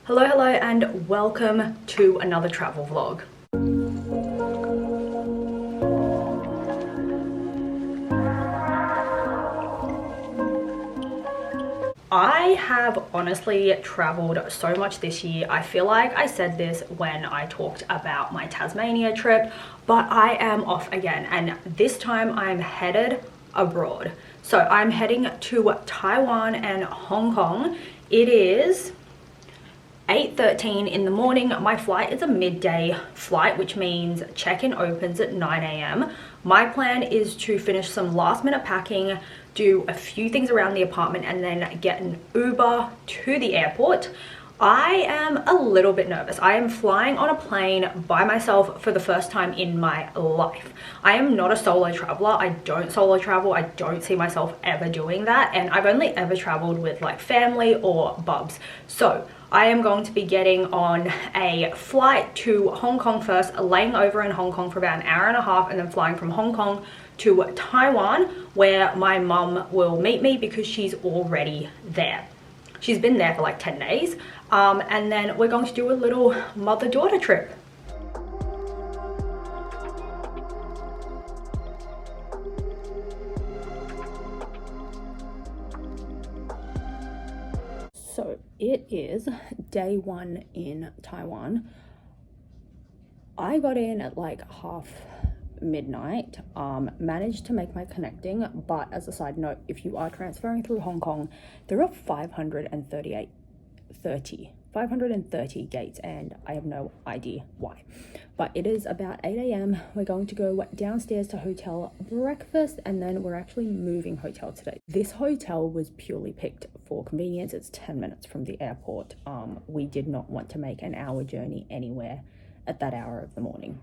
Hello and welcome to another travel vlog. I have honestly traveled so much this year. I feel like I said this when I talked about my Tasmania trip, but I am off again, and this time I'm headed abroad. So I'm heading to Taiwan and Hong Kong. It is 8:13 in the morning. My flight is a midday flight, which means check-in opens at 9 a.m. My plan is to finish some last minute packing, do a few things around the apartment, and then get an Uber to the airport. I am a little bit nervous. I am flying on a plane by myself for the first time in my life. I am not a solo traveler. I don't solo travel. I don't see myself ever doing that. And I've only ever traveled with like family or bubs. So I am going to be getting on a flight to Hong Kong first, laying over in Hong Kong for about an hour and a half, and then flying from Hong Kong to Taiwan, where my mum will meet me because she's already there. She's been there for like 10 days. And then we're going to do a little mother-daughter trip. So it is day one in Taiwan. I got in at like midnight, managed to make my connecting, but as a side note, if you are transferring through Hong Kong, there are 530 gates, and I have no idea why. But it is about 8 a.m. We're going to go downstairs to hotel breakfast, and then we're actually moving hotel today. This hotel was purely picked for convenience. It's 10 minutes from the airport. We did not want to make an hour journey anywhere at that hour of the morning.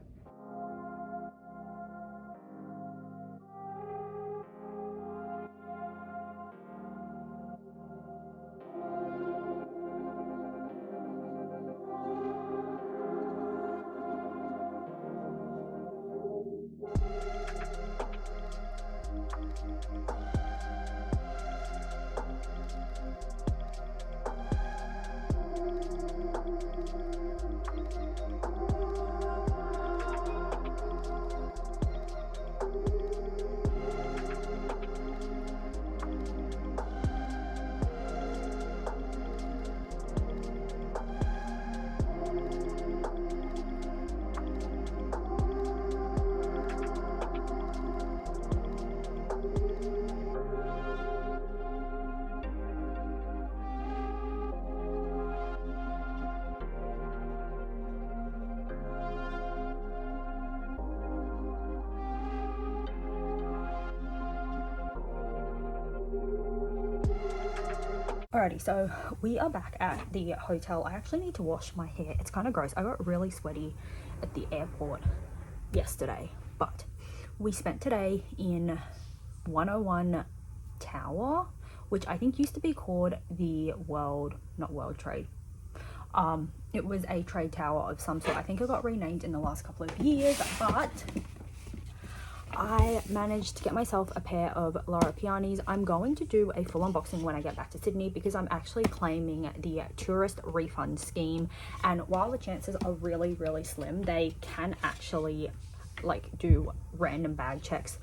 Alrighty, so we are back at the hotel. I actually need to wash my hair. It's kind of gross. I got really sweaty at the airport yesterday, but we spent today in 101 Tower, which I think used to be called the not World Trade. It was a trade tower of some sort. I think it got renamed in the last couple of years, but I managed to get myself a pair of Loro Pianis. I'm going to do a full unboxing when I get back to Sydney because I'm actually claiming the tourist refund scheme, and while the chances are really slim, they can actually like do random bag checks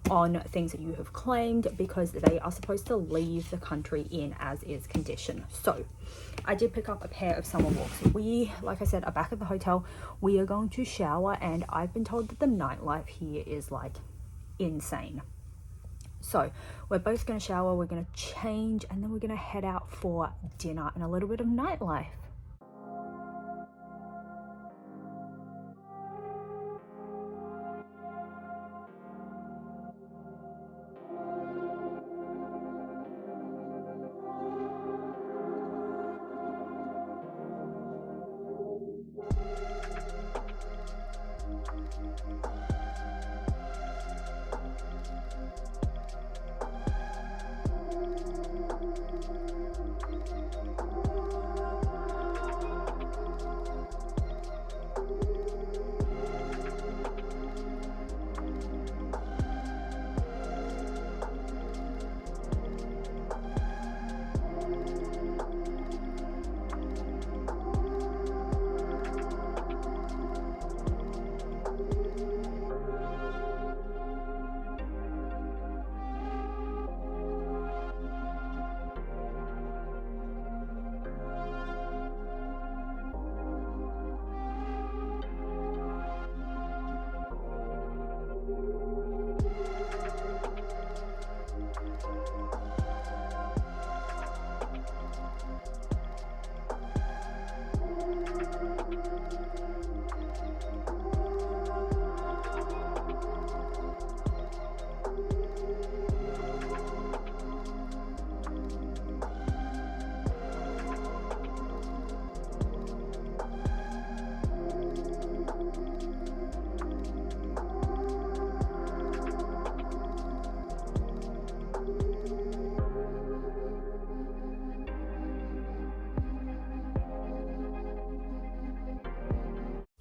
on things that you have claimed because they are supposed to leave the country in as is condition. So I did pick up a pair of summer walks. We, like I said, are back at the hotel. We are going to shower, and I've been told that the nightlife here is like insane. So we're both going to shower, we're going to change, and then we're going to head out for dinner and a little bit of nightlife.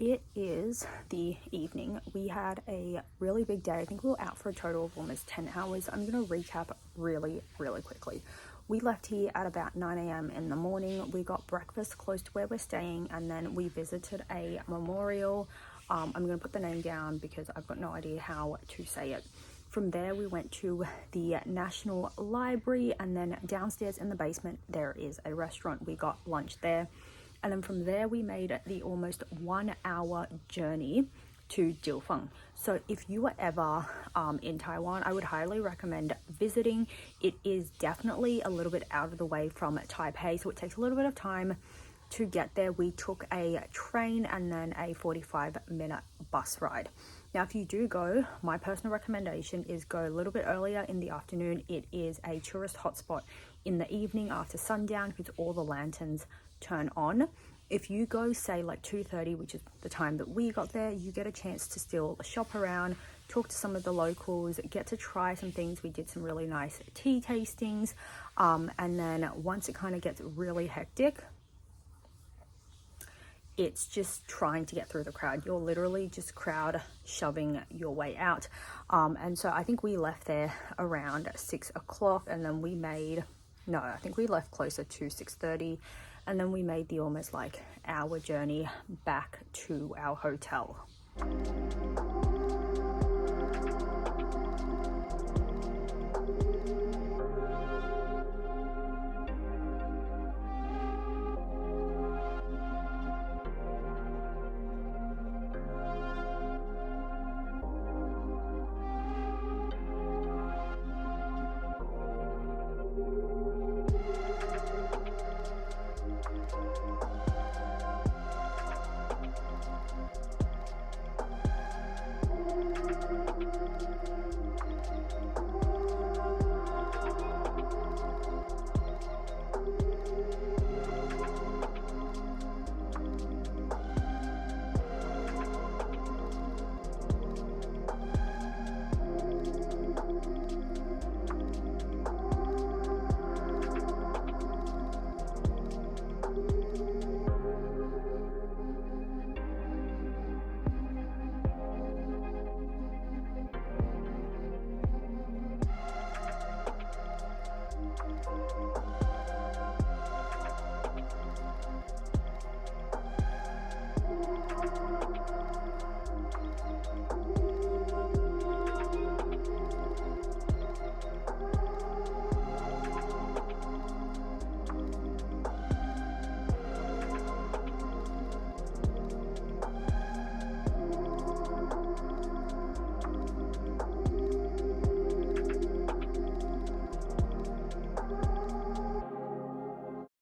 It is the evening. We had a really big day. I think we were out for a total of almost 10 hours. I'm going to recap really quickly. We left here at about 9 a.m. in the morning. We got breakfast close to where we're staying, and then we visited a memorial. I'm going to put the name down because I've got no idea how to say it. From there, we went to the National Library, and then downstairs in the basement, there is a restaurant. We got lunch there. And then from there, we made the almost 1 hour journey to Jiufen. So if you are ever in Taiwan, I would highly recommend visiting. It is definitely a little bit out of the way from Taipei, so it takes a little bit of time to get there. We took a train and then a 45-minute bus ride. Now, if you do go, my personal recommendation is go a little bit earlier in the afternoon. It is a tourist hotspot in the evening after sundown because all the lanterns turn on. If you go, say, like 2:30, which is the time that we got there, you get a chance to still shop around, talk to some of the locals, get to try some things. We did some really nice tea tastings. And then once it kind of gets really hectic, it's just trying to get through the crowd. You're literally just crowd shoving your way out. And so I think we left there around 6 o'clock, and then I think we left closer to 6:30, and then we made the almost like hour journey back to our hotel.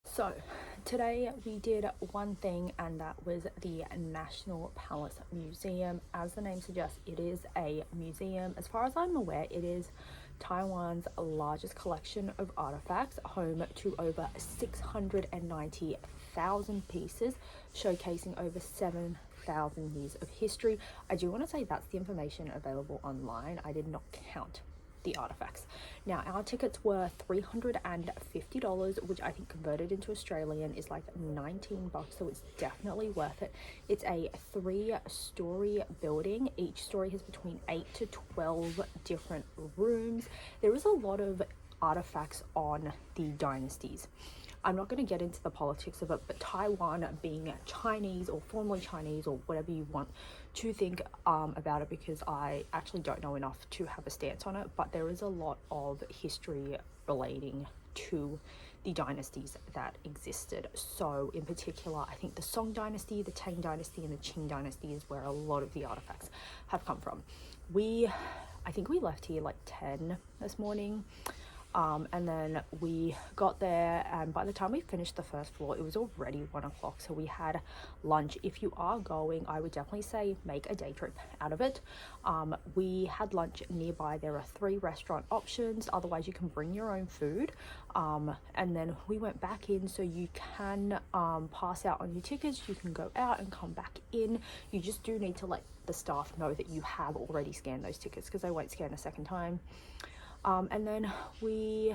So today we did one thing, and that was the National Palace Museum. As the name suggests, it is a museum. As far as I'm aware, it is Taiwan's largest collection of artifacts, home to over 690,000 pieces, showcasing over 7,000 years of history. I do want to say that's the information available online. I did not count the artifacts. Now, our tickets were $350, which I think converted into Australian is like 19 bucks, so it's definitely worth it. It's a 3-story building. Each story has between 8 to 12 different rooms. There is a lot of artifacts on the dynasties. I'm not going to get into the politics of it, but Taiwan being Chinese or formerly Chinese or whatever you want to think about it, because I actually don't know enough to have a stance on it, but there is a lot of history relating to the dynasties that existed. So in particular, I think the Song dynasty, the Tang dynasty, and the Qing dynasty is where a lot of the artifacts have come from. I think we left here like 10 this morning. And then we got there, and by the time we finished the first floor, it was already 1 o'clock. So we had lunch. If you are going, I would definitely say make a day trip out of it. We had lunch nearby. There are 3 restaurant options. Otherwise, you can bring your own food. And then we went back in, so you can pass out on your tickets. You can go out and come back in. You just do need to let the staff know that you have already scanned those tickets, because they won't scan a second time. And then we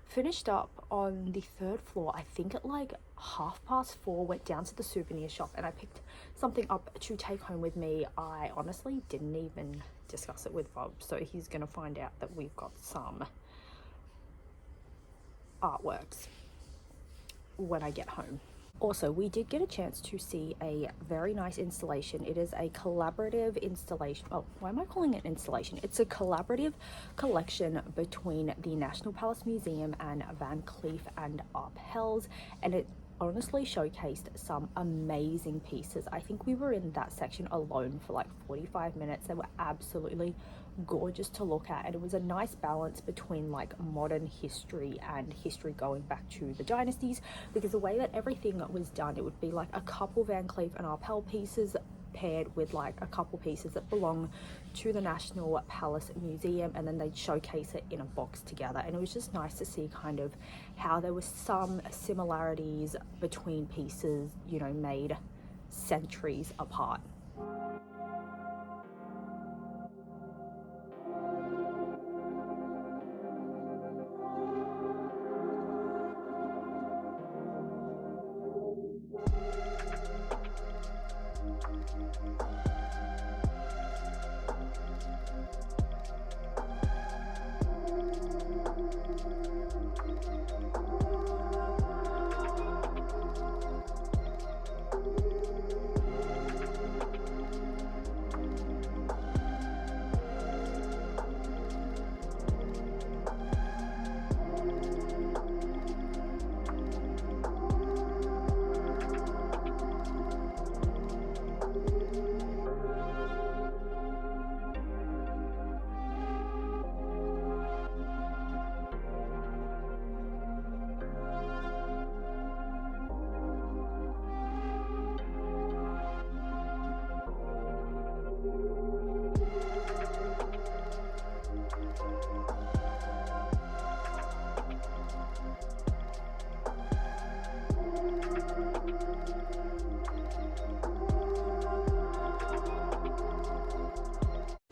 finished up on the 3rd floor, I think at like 4:30, went down to the souvenir shop and I picked something up to take home with me. I honestly didn't even discuss it with Bob, so he's gonna find out that we've got some artworks when I get home. Also, we did get a chance to see a very nice installation. It is a collaborative installation. Oh, why am I calling it installation? It's a collaborative collection between the National Palace Museum and Van Cleef and Arpels, and it honestly showcased some amazing pieces. I think we were in that section alone for like 45 minutes. They were absolutely gorgeous to look at, and it was a nice balance between like modern history and history going back to the dynasties, because the way that everything was done, it would be like a couple Van Cleef and Arpels pieces paired with like a couple pieces that belong to the National Palace Museum, and then they'd showcase it in a box together. And it was just nice to see kind of how there was some similarities between pieces, you know, made centuries apart.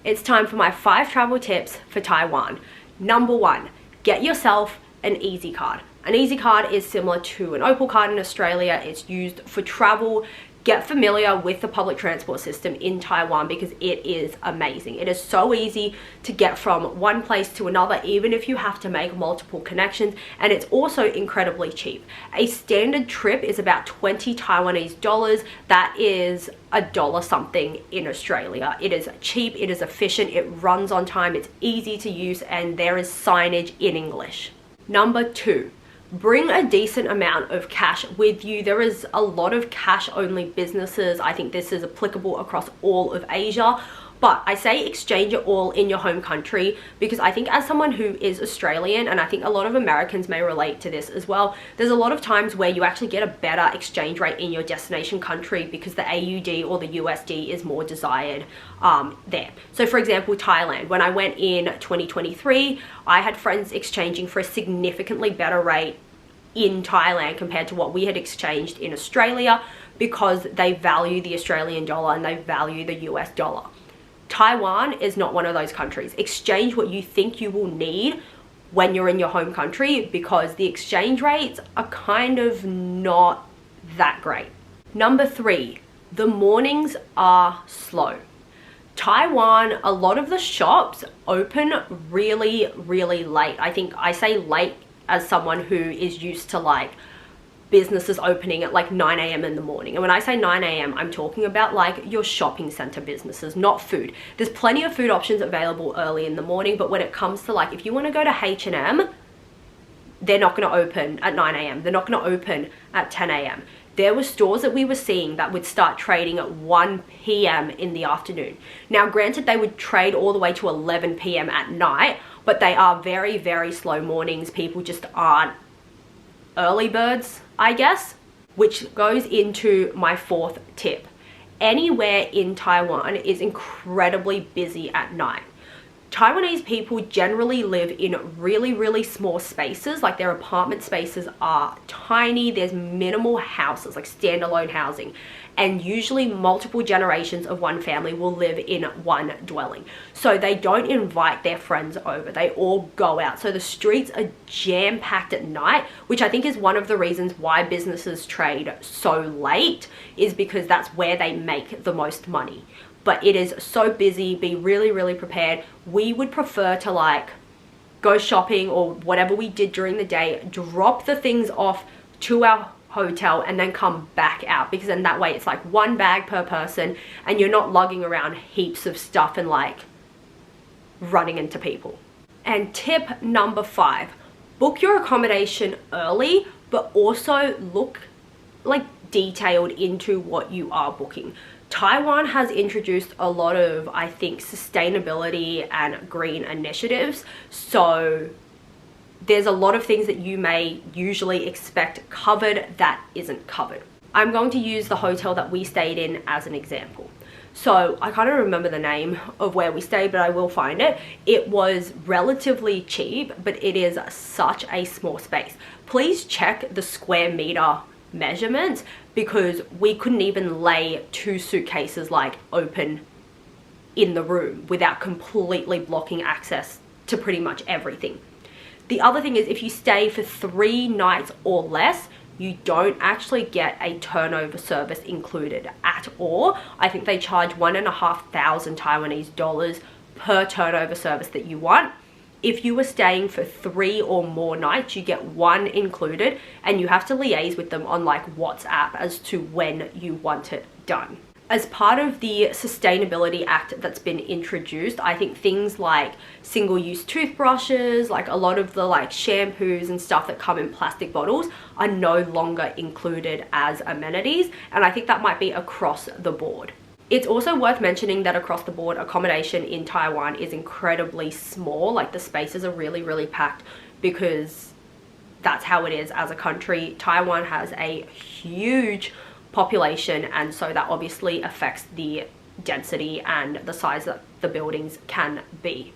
It's time for my 5 travel tips for Taiwan. Number 1, get yourself an Easy card. An Easy card is similar to an Opal card in Australia. It's used for travel. Get familiar with the public transport system in Taiwan because it is amazing. It is so easy to get from one place to another, even if you have to make multiple connections, and it's also incredibly cheap. A standard trip is about 20 Taiwanese dollars. That is $1 something in Australia. It is cheap, it is efficient, it runs on time, it's easy to use, and there is signage in English. Number 2, bring a decent amount of cash with you. There is a lot of cash only businesses. I think this is applicable across all of Asia, but I say exchange it all in your home country because I think as someone who is Australian, and I think a lot of Americans may relate to this as well, there's a lot of times where you actually get a better exchange rate in your destination country because the AUD or the USD is more desired there. So for example, Thailand, when I went in 2023, I had friends exchanging for a significantly better rate in Thailand compared to what we had exchanged in Australia because they value the Australian dollar and they value the US dollar. Taiwan is not one of those countries. Exchange what you think you will need when you're in your home country because the exchange rates are kind of not that great. Number 3, the mornings are slow. Taiwan, a lot of the shops open really, really late. I think I say late as someone who is used to like businesses opening at like 9 a.m. in the morning. And when I say 9 a.m., I'm talking about like your shopping center businesses, not food. There's plenty of food options available early in the morning, but when it comes to like, if you want to go to H&M, they're not going to open at 9 a.m. They're not going to open at 10 a.m. There were stores that we were seeing that would start trading at 1 p.m. in the afternoon. Now, granted, they would trade all the way to 11 p.m. at night, but they are very, very slow mornings. People just aren't early birds, I guess, which goes into my 4th tip. Anywhere in Taiwan is incredibly busy at night. Taiwanese people generally live in really, really small spaces. Like their apartment spaces are tiny. There's minimal houses, like standalone housing. And usually multiple generations of one family will live in one dwelling. So they don't invite their friends over. They all go out. So the streets are jam-packed at night, which I think is one of the reasons why businesses trade so late, is because that's where they make the most money. But it is so busy. Be really, really prepared. We would prefer to like go shopping or whatever we did during the day, drop the things off to our hotel and then come back out, because then that way it's like one bag per person and you're not lugging around heaps of stuff and like running into people. And tip number 5, book your accommodation early, but also look like detailed into what you are booking. Taiwan has introduced a lot of, I think, sustainability and green initiatives. So there's a lot of things that you may usually expect covered that isn't covered. I'm going to use the hotel that we stayed in as an example. So I can't remember the name of where we stayed, but I will find it. It was relatively cheap, but it is such a small space. Please check the square meter measurements, because we couldn't even lay 2 suitcases like open in the room without completely blocking access to pretty much everything. The other thing is, if you stay for 3 nights or less, you don't actually get a turnover service included at all. I think they charge 1,500 Taiwanese dollars per turnover service that you want. If you were staying for 3 or more nights, you get 1 included, and you have to liaise with them on like WhatsApp as to when you want it done. As part of the Sustainability Act that's been introduced, I think things like single-use toothbrushes, like a lot of the like shampoos and stuff that come in plastic bottles are no longer included as amenities, and I think that might be across the board. It's also worth mentioning that across the board, accommodation in Taiwan is incredibly small. Like the spaces are really, really packed, because that's how it is as a country. Taiwan has a huge population, and so that obviously affects the density and the size that the buildings can be.